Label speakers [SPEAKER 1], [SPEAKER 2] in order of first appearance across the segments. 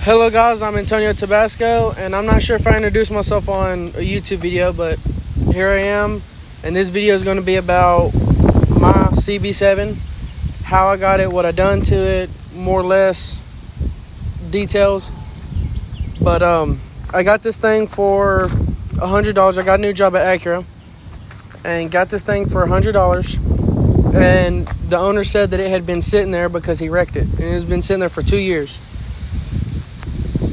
[SPEAKER 1] Hello guys, I'm Antonio Tabasco, and I'm not sure if I introduced myself on a YouTube video, but here I am, and this video is going to be about my cb7, how I got it, what I done to it, more or less details. But I got this thing for $100. I got a new job at Acura and got this thing for $100, and the owner said that it had been sitting there because he wrecked it, and it has been sitting there for 2 years.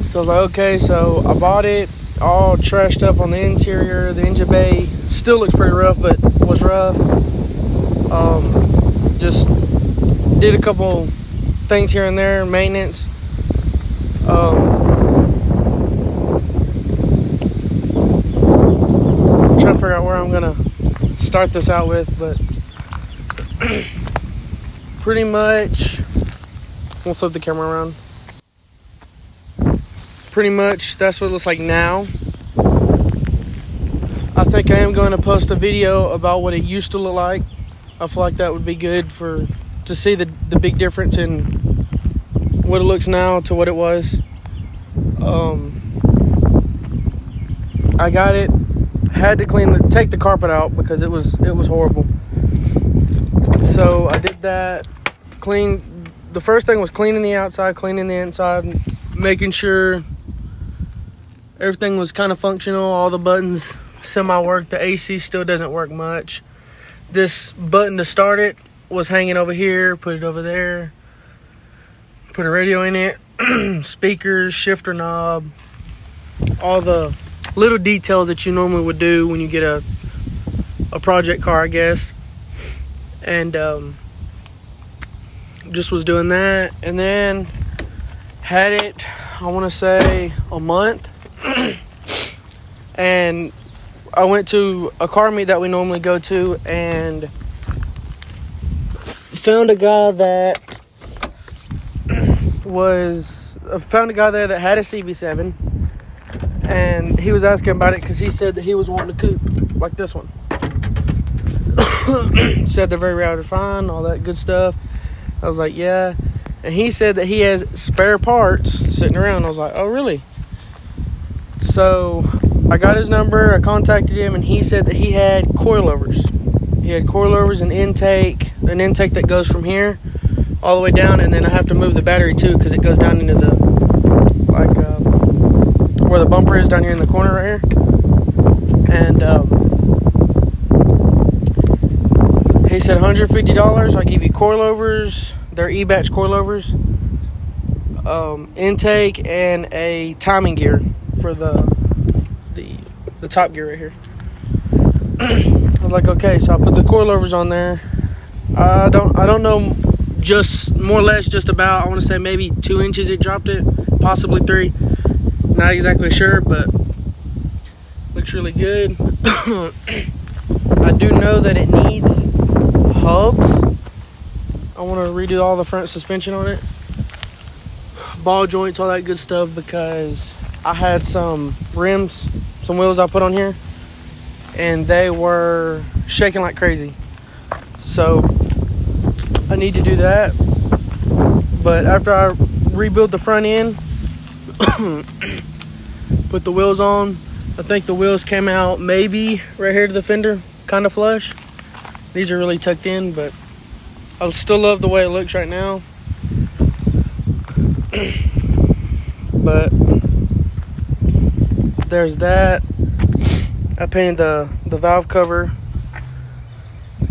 [SPEAKER 1] So I was like, okay, so I bought it all trashed up on the interior. The engine bay still looks pretty rough, but was rough. Just did a couple things here and there, maintenance. Trying to figure out where I'm gonna start this out with, but pretty much, we'll flip the camera around. Pretty much that's what it looks like now. I think I am going to post a video about what it used to look like. I feel like that would be good to see the big difference in what it looks now to what it was. I got it, had to take the carpet out because it was horrible. So I did that. The first thing was cleaning the outside, cleaning the inside, making sure everything was kind of functional. All the buttons semi-work. The AC still doesn't work much. This button to start it was hanging over here. Put it over there. Put a radio in it. Speakers, shifter knob. All the little details that you normally would do when you get a project car, I guess. And just was doing that. And then had it, I want to say, a month. And I went to a car meet that we normally go to and found a guy there that had a cb7, and he was asking about it because he said that he was wanting a coupe like this one. Said they're very routed fine, all that good stuff. I was like, yeah. And he said that he has spare parts sitting around. I was like, oh, really? So I got his number, I contacted him, and he said that he had coilovers. He had coilovers and an intake that goes from here all the way down, and then I have to move the battery too because it goes down into the, where the bumper is down here in the corner right here. And he said $150, I'll give you coilovers, they're E-batch coilovers, intake, and a timing gear for the top gear right here. I was like, okay, so I put the coilovers on there. I don't know, just more or less just about, I want to say maybe 2 inches it dropped it, possibly 3. Not exactly sure, but looks really good. I do know that it needs hubs. I want to redo all the front suspension on it, ball joints, all that good stuff, because I had some rims, some wheels I put on here, and they were shaking like crazy. So I need to do that. But after I rebuild the front end, put the wheels on, I think the wheels came out maybe right here to the fender, kind of flush. These are really tucked in, but I still love the way it looks right now. But there's that. I painted the valve cover.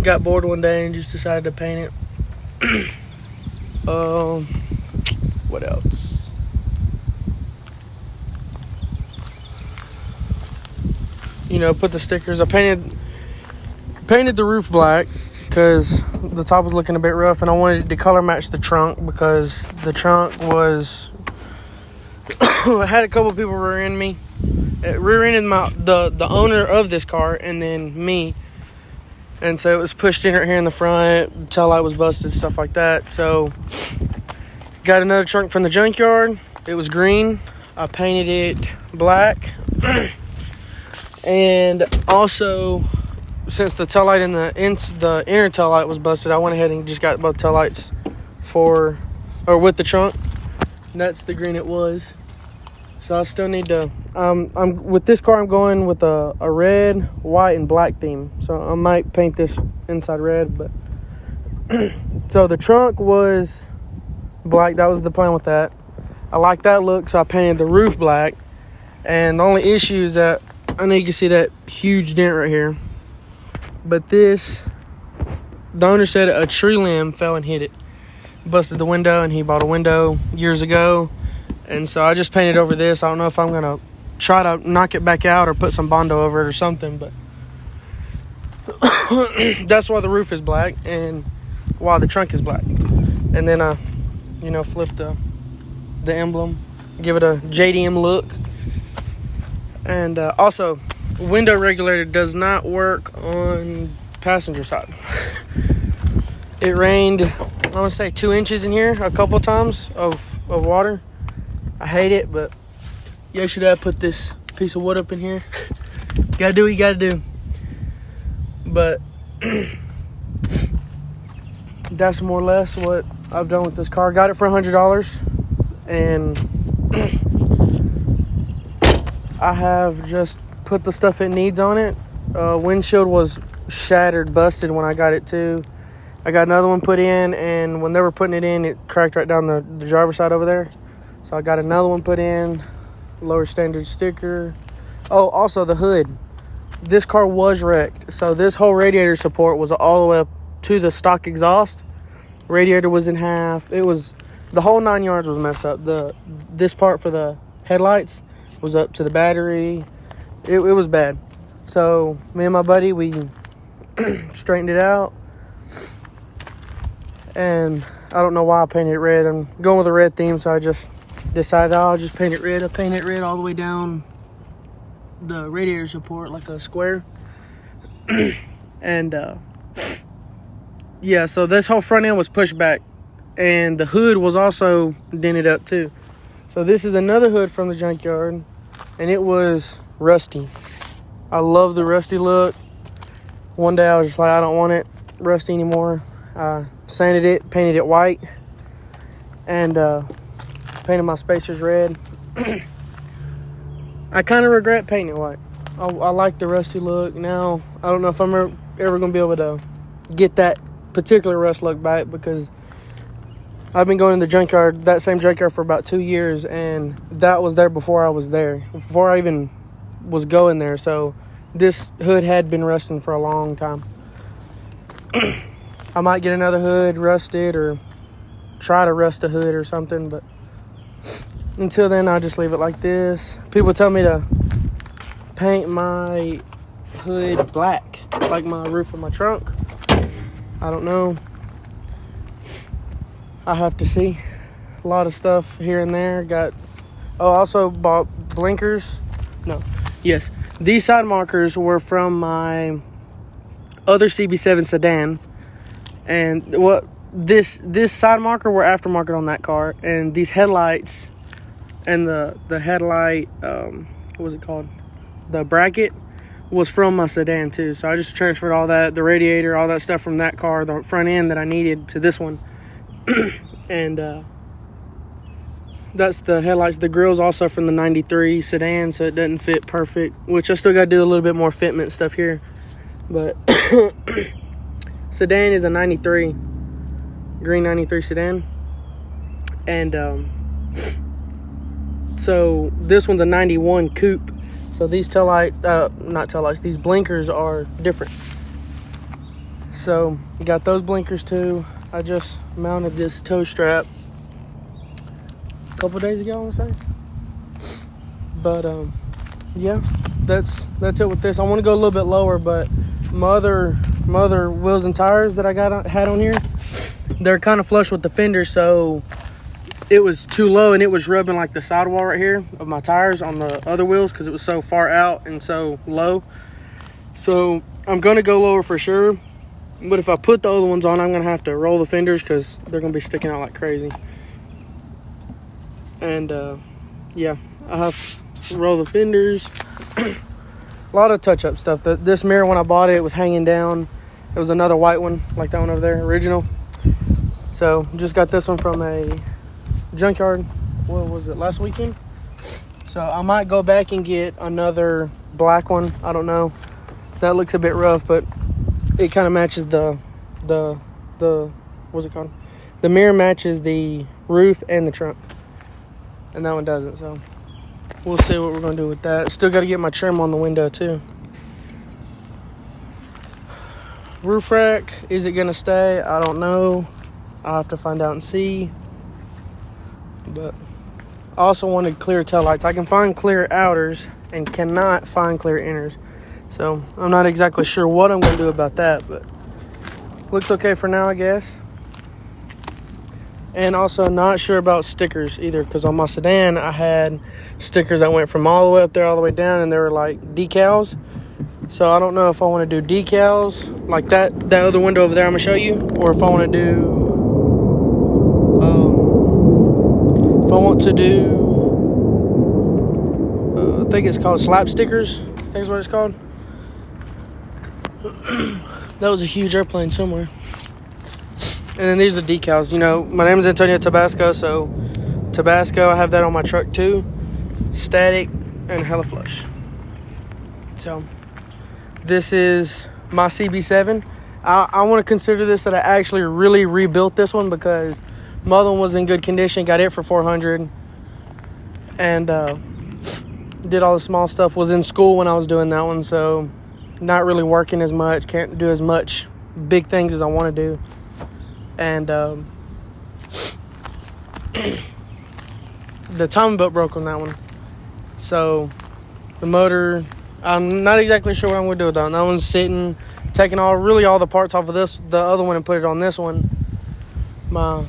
[SPEAKER 1] Got bored one day and just decided to paint it. What else? Put the stickers. I painted the roof black because the top was looking a bit rough, and I wanted it to color match the trunk because the trunk was I had a couple people rear-end me. It rear-ended the owner of this car and then me. And so it was pushed in right here in the front. Tail light was busted, stuff like that. So got another trunk from the junkyard. It was green. I painted it black. And also, since the tail light in the inner tail light was busted, I went ahead and just got both tail lights with the trunk. And that's the green it was. So I still need to. I'm with this car. I'm going with a red, white, and black theme. So I might paint this inside red. But so the trunk was black. That was the plan with that. I like that look, so I painted the roof black. And the only issue is that I know you can see that huge dent right here. But this, the owner said a tree limb fell and hit it, busted the window, and he bought a window years ago. And so I just painted over this. I don't know if I'm gonna try to knock it back out or put some Bondo over it or something, but that's why the roof is black and why the trunk is black. And then I, flip the emblem, give it a JDM look. And also, window regulator does not work on passenger side. It rained, I want to say 2 inches in here a couple times of water. I hate it, but yesterday I put this piece of wood up in here. Gotta do what you gotta do. But that's more or less what I've done with this car. Got it for $100, and I have just put the stuff it needs on it. Windshield was shattered, busted when I got it too. I got another one put in, and when they were putting it in, it cracked right down the driver's side over there. So I got another one put in, lower standard sticker. Oh, also the hood. This car was wrecked. So this whole radiator support was all the way up to the stock exhaust. Radiator was in half. It was, the whole 9 yards was messed up. This part for the headlights was up to the battery. It was bad. So me and my buddy, we straightened it out. And I don't know why I painted it red. I'm going with a red theme, so I just decided I'll just paint it red. I painted it red all the way down the radiator support like a square. And yeah, so this whole front end was pushed back, and the hood was also dented up too. So this is another hood from the junkyard, and it was rusty. I love the rusty look. One day I was just like, I don't want it rusty anymore. I sanded it, painted it white, and painted my spacers red. I kind of regret painting it white. I like the rusty look. Now, I don't know if I'm ever going to be able to get that particular rust look back, because I've been going to the junkyard, that same junkyard, for about 2 years, and that was there before I was there, before I even was going there. So this hood had been rusting for a long time. I might get another hood rusted or try to rust a hood or something, but until then, I'll just leave it like this. People tell me to paint my hood black, like my roof of my trunk. I don't know. I have to see. A lot of stuff here and there. I also bought blinkers. Yes. These side markers were from my other CB7 sedan. And this side marker were aftermarket on that car. And these headlights and the headlight, what was it called? The bracket was from my sedan too. So I just transferred all that, the radiator, all that stuff from that car, the front end that I needed, to this one. And that's the headlights. The grill's also from the 93 sedan, so it doesn't fit perfect, which I still got to do a little bit more fitment stuff here. But sedan is a 93, green 93 sedan. And so this one's a 91 coupe. So these these blinkers are different. So got those blinkers too. I just mounted this tow strap a couple days ago, I want to say. But yeah, that's it with this. I want to go a little bit lower, but my other wheels and tires that I had on here, they're kind of flush with the fender, so it was too low, and it was rubbing like the sidewall right here of my tires on the other wheels because it was so far out and so low. So I'm gonna go lower for sure. But if I put the other ones on, I'm going to have to roll the fenders because they're going to be sticking out like crazy. And, yeah, I have to roll the fenders. A lot of touch-up stuff. This mirror, when I bought it, it was hanging down. It was another white one, like that one over there, original. So, just got this one from a junkyard. What was it, last weekend? So I might go back and get another black one. I don't know. That looks a bit rough, but it kind of matches the what's it called? The mirror matches the roof and the trunk, and that one doesn't. So we'll see what we're gonna do with that. Still got to get my trim on the window too. Roof rack, is it gonna stay? I don't know. I'll have to find out and see. But I also wanted clear tail lights. I can find clear outers and cannot find clear inners. So I'm not exactly sure what I'm gonna do about that, but looks okay for now, I guess. And also not sure about stickers either, because on my sedan I had stickers that went from all the way up there all the way down, and they were like decals. So I don't know if I want to do decals like that other window over there I'm gonna show you, or if I want to do I think it's called slap stickers. I think is what it's called. That was a huge airplane somewhere. And then these are the decals. You know, my name is Antonio Tabasco, so Tabasco, I have that on my truck too. Static and hella flush. So this is my CB7. I want to consider this that I actually really rebuilt this one, because my other one was in good condition. Got it for $400, and did all the small stuff. Was in school when I was doing that one, so not really working as much. Can't do as much big things as I want to do. And the timing belt broke on that one. So the motor, I'm not exactly sure what I'm going to do with that one. That one's sitting, taking all the parts off of the other one, and put it on this one. My,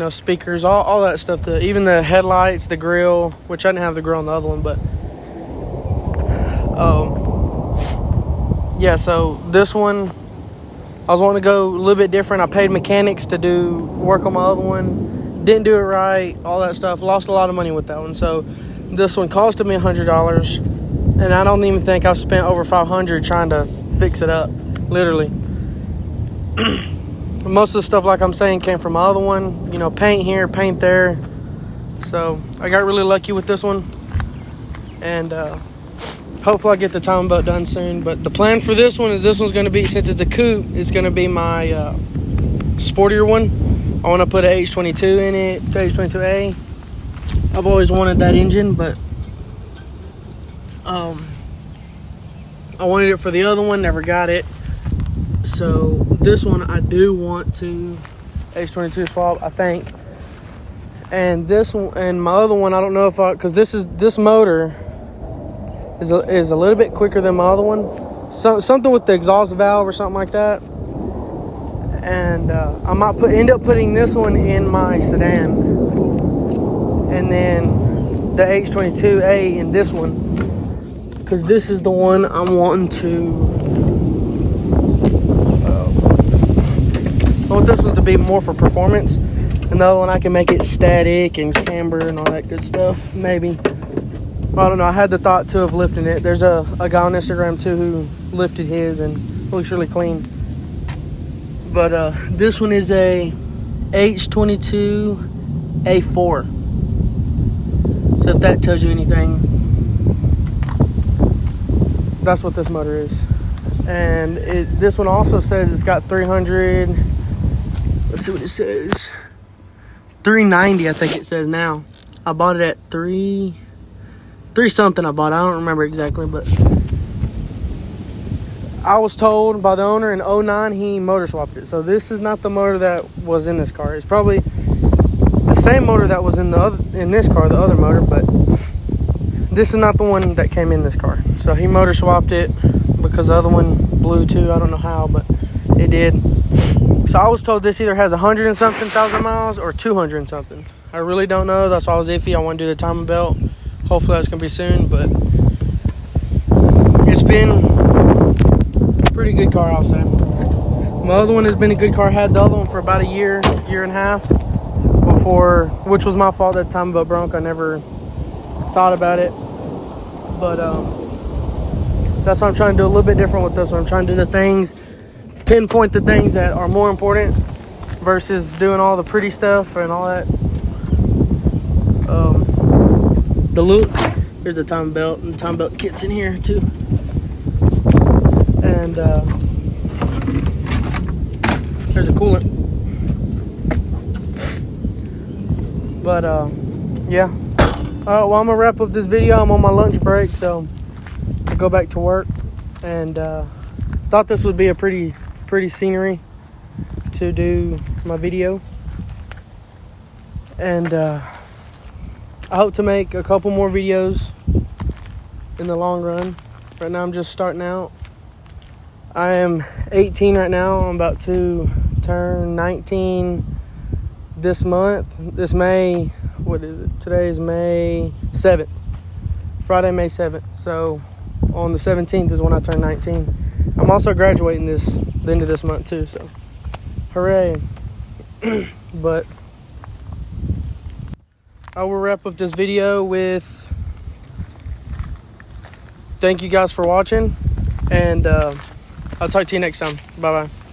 [SPEAKER 1] speakers, all that stuff. Even the headlights, the grill, which I didn't have the grill on the other one, but yeah. So this one, I was wanting to go a little bit different. I paid mechanics to do work on my other one. Didn't do it right, all that stuff. Lost a lot of money with that one. So this one costed me $100, and I don't even think I've spent over $500 trying to fix it up, literally. Most of the stuff, like I'm saying, came from my other one. Paint here, paint there. So I got really lucky with this one, and hopefully I get the timing belt done soon. But the plan for this one is, this one's going to be, since it's a coupe, it's going to be my sportier one. I want to put an H22 in it, the H22A. I've always wanted that engine, but I wanted it for the other one, never got it. So this one I do want to H22 swap, I think. And this one, and my other one, I don't know if because this motor is a little bit quicker than my other one. Something with the exhaust valve or something like that. And I might end up putting this one in my sedan, and then the H22A in this one, because this is the one I'm wanting to. I want this one to be more for performance, and the other one I can make it static and camber and all that good stuff. Maybe. I don't know. I had the thought too of lifting it. There's a guy on Instagram too who lifted his and looks really clean. But this one is a H22A4. So if that tells you anything, that's what this motor is. And this one also says it's got 300. Let's see what it says. 390, I think it says now. I bought it at 3 something. I don't remember exactly, but I was told by the owner in 09 he motor swapped it. So this is not the motor that was in this car. It's probably the same motor that was in this car, the other motor, but this is not the one that came in this car. So he motor swapped it because the other one blew too. I don't know how, but it did. So I was told this either has 100 and something thousand miles or 200 and something. I really don't know. That's why I was iffy. I want to do the timing belt. Hopefully that's going to be soon, but it's been a pretty good car, I'll say. My other one has been a good car. I had the other one for about a year and a half before, which was my fault that time belt broke. I never thought about it, but that's what I'm trying to do a little bit different with this one. I'm trying to do the things, pinpoint the things that are more important versus doing all the pretty stuff and all that. The looks, Here's the time belt, and the time belt kit's in here too. And there's a coolant. But yeah. Well, I'm gonna wrap up this video. I'm on my lunch break, so I go back to work. And thought this would be a pretty scenery to do my video. And I hope to make a couple more videos in the long run. Right now I'm just starting out. I am 18 right now. I'm about to turn 19 this month. This May, what is it? Today is May 7th. Friday, May 7th. So on the 17th is when I turn 19. I'm also graduating the end of this month too, so hooray. But I will wrap up this video with thank you guys for watching, and I'll talk to you next time. Bye bye.